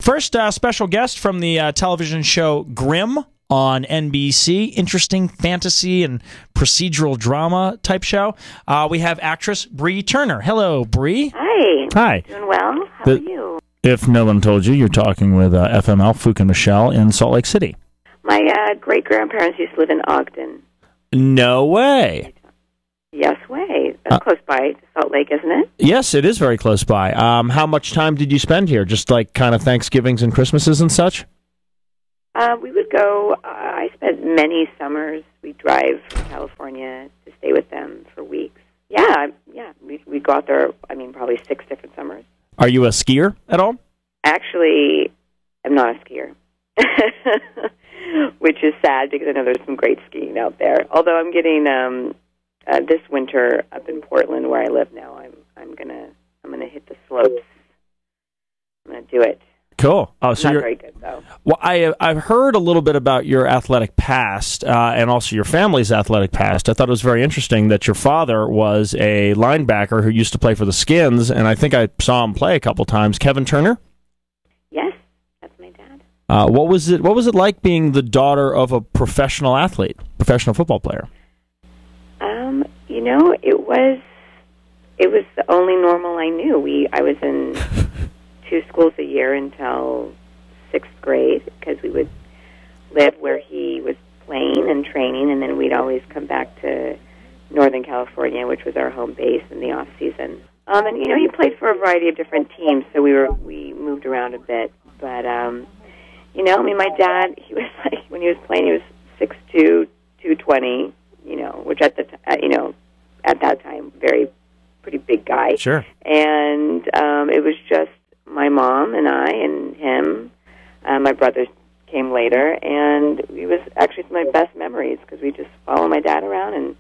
First special guest from the television show Grimm on NBC. Interesting fantasy and procedural drama type show. We have actress Bree Turner. Hello, Bree. Hi. Hi. Doing well. How are you? If no one told you, you're talking with FML, Fook and Mishell in Salt Lake City. My great-grandparents used to live in Ogden. No way. Yes way. That's close by to Salt Lake, isn't it? Yes, it is very close by. How much time did you spend here? Just like kind of Thanksgivings and Christmases and such? We would go, I spent many summers. We'd drive to California to stay with them for weeks. Yeah. We'd go out there, probably 6 different summers. Are you a skier at all? Actually, I'm not a skier, which is sad because I know there's some great skiing out there. Although I'm getting this winter up in Portland, where I live now, I'm gonna hit the slopes. I'm gonna do it. Cool. Oh, so not you're very good though. Well, I've heard a little bit about your athletic past and also your family's athletic past. I thought it was very interesting that your father was a linebacker who used to play for the Skins, and I think I saw him play a couple times. Kevin Turner? Yes, that's my dad. What was it like being the daughter of a professional athlete, professional football player? It was the only normal I knew. I was in 2 schools a year until 6th grade because we would live where he was playing and training, and then we'd always come back to Northern California, which was our home base in the off season. And he played for a variety of different teams, so we moved around a bit. But my dad, he was like, when he was playing, he was 6'2", 220. Which at that time, pretty big guy. Sure. And it was just my mom and I and him. My brothers came later, and it was actually some of my best memories because we just followed my dad around, and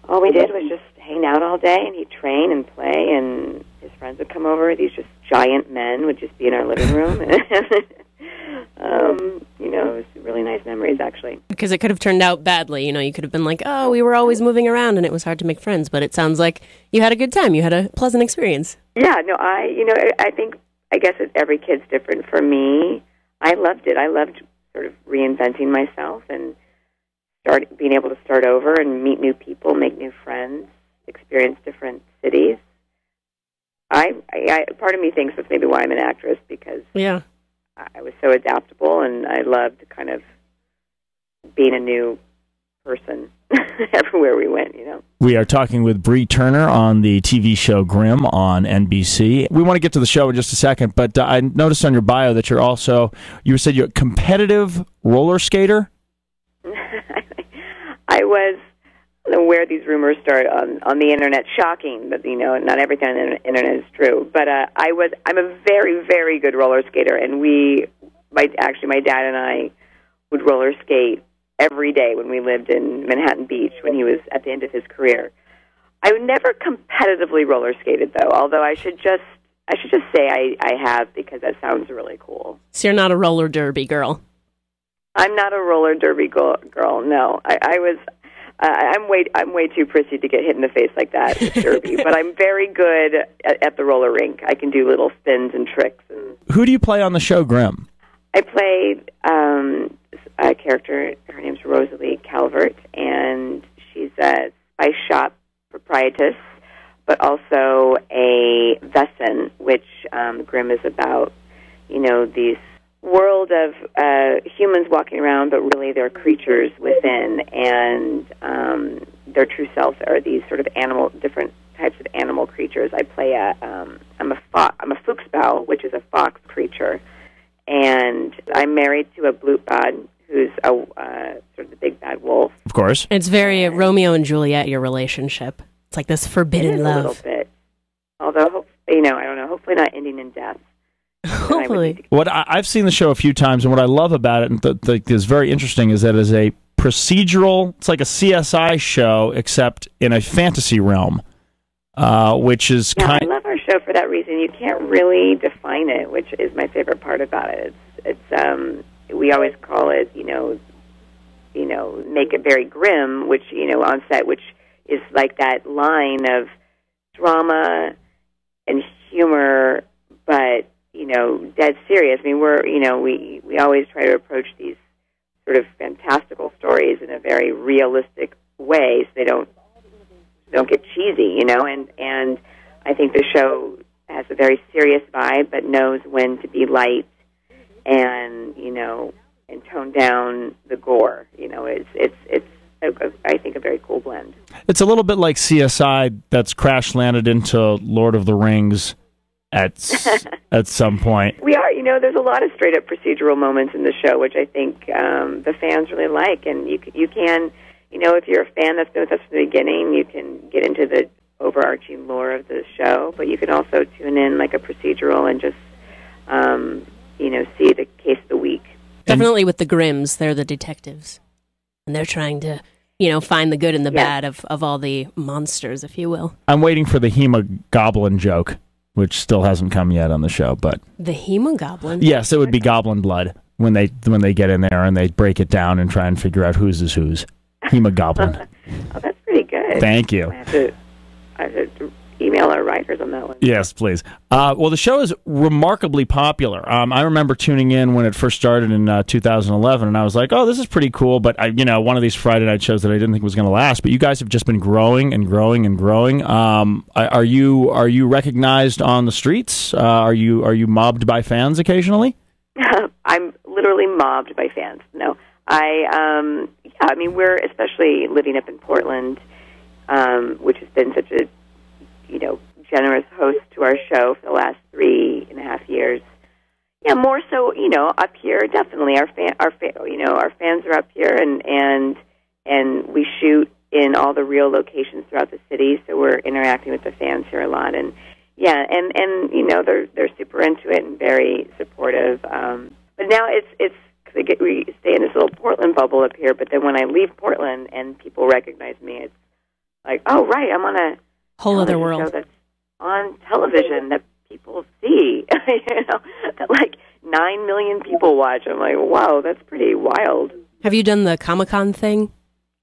all we did was just hang out all day, and he'd train and play, and his friends would come over. These just giant men would just be in our living room. It was really nice memories, actually. Because it could have turned out badly. You could have been like, oh, we were always moving around and it was hard to make friends. But it sounds like you had a good time. You had a pleasant experience. Yeah, no, I guess every kid's different. For me, I loved it. I loved sort of reinventing myself and being able to start over and meet new people, make new friends, experience different cities. Part of me thinks that's maybe why I'm an actress, because yeah, I was so adaptable, and I loved kind of being a new person everywhere we went, We are talking with Bree Turner on the TV show Grimm on NBC. We want to get to the show in just a second, but I noticed on your bio that you said you're a competitive roller skater? I was where these rumors start on the internet. Shocking, but not everything on the internet is true. But I'm a very, very good roller skater, and my dad and I would roller skate every day when we lived in Manhattan Beach when he was at the end of his career. I never competitively roller skated though, although I should just say I have, because that sounds really cool. So you're not a roller derby girl. I'm not a roller derby girl. No, I'm way too prissy to get hit in the face like that at derby, but I'm very good at the roller rink. I can do little spins and tricks. Who do you play on the show Grimm? I played a character. Her name's Rosalie Calvert, and she's a spice shop proprietress, but also a Vesson, which Grimm is about. These world of humans walking around, but really they're creatures within, and their true selves are these sort of different types of animal creatures. I play I'm a Fuchsbau, which is a fox creature, and I'm married to a Blutbad, who's sort of the big bad wolf. Of course. It's very Romeo and Juliet, your relationship. It's like this forbidden love. A little bit. Although, I don't know, hopefully not ending in death. Hopefully. What I've seen the show a few times, and what I love about it, and that is very interesting, is that it is a procedural. It's like a CSI show, except in a fantasy realm, which is I love our show for that reason. You can't really define it, which is my favorite part about it. It's we always call it, make it very grim, which on set, which is like that line of drama and humor, but dead serious. I mean, we always try to approach these sort of fantastical stories in a very realistic way, so they don't get cheesy, and I think the show has a very serious vibe, but knows when to be light and tone down the gore. It's I think a very cool blend. It's a little bit like CSI that's crash landed into Lord of the Rings at some point. We are, there's a lot of straight up procedural moments in the show, which I think the fans really like, and you can, if you're a fan that's been with us from the beginning, you can get into the overarching lore of the show, but you can also tune in like a procedural and just, see the case of the week. Definitely with the Grimms, they're the detectives, and they're trying to, find the good and the bad of all the monsters, if you will. I'm waiting for the Hemogoblin joke, which still hasn't come yet on the show, but the Hemogoblin. Yes, it would be goblin blood when they get in there and they break it down and try and figure out whose is whose. Hemogoblin. Oh, that's pretty good. Thank you. I have to email our writers on that one. Yes, please. Well, the show is remarkably popular. I remember tuning in when it first started in 2011, and I was like, "Oh, this is pretty cool." But one of these Friday night shows that I didn't think was going to last. But you guys have just been growing and growing and growing. Are you recognized on the streets? Are you mobbed by fans occasionally? I'm literally mobbed by fans. No, we're especially living up in Portland, which has been such a generous host to our show for the last 3.5 years. Yeah, more so, up here, definitely. Our fans are up here, and we shoot in all the real locations throughout the city, so we're interacting with the fans here a lot. And they're super into it and very supportive. But now it's we stay in this little Portland bubble up here, but then when I leave Portland and people recognize me, it's like, oh, right, I'm on a whole other world show that's on television that people see, that like 9 million people watch. I'm like, wow, that's pretty wild. Have you done the Comic-Con thing?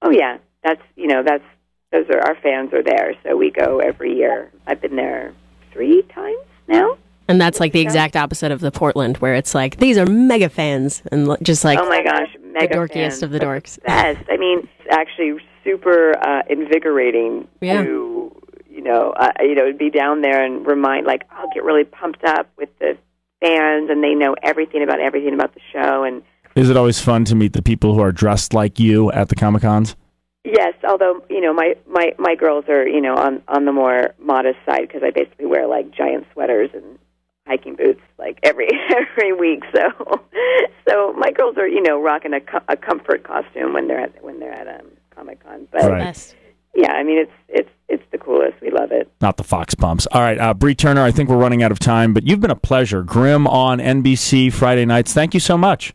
Oh yeah, those are our fans are there, so we go every year. I've been there 3 times now. And that's like the exact opposite of the Portland, where it's like, these are mega fans, and just like, oh my gosh, mega the dorkiest fans of the dorks. Best. I mean, it's actually super invigorating to, be down there and I'll get really pumped up with the fans, and they know everything about the show. And is it always fun to meet the people who are dressed like you at the Comic-Cons? Yes, although my girls are on the more modest side, because I basically wear like giant sweaters and hiking boots like every week. So my girls are rocking a comfort costume when they're at Comic-Con. But right. Yeah, I mean it's the coolest. We love it. Not the Fox bumps. All right, Bree Turner, I think we're running out of time, but you've been a pleasure. Grimm on NBC Friday nights. Thank you so much.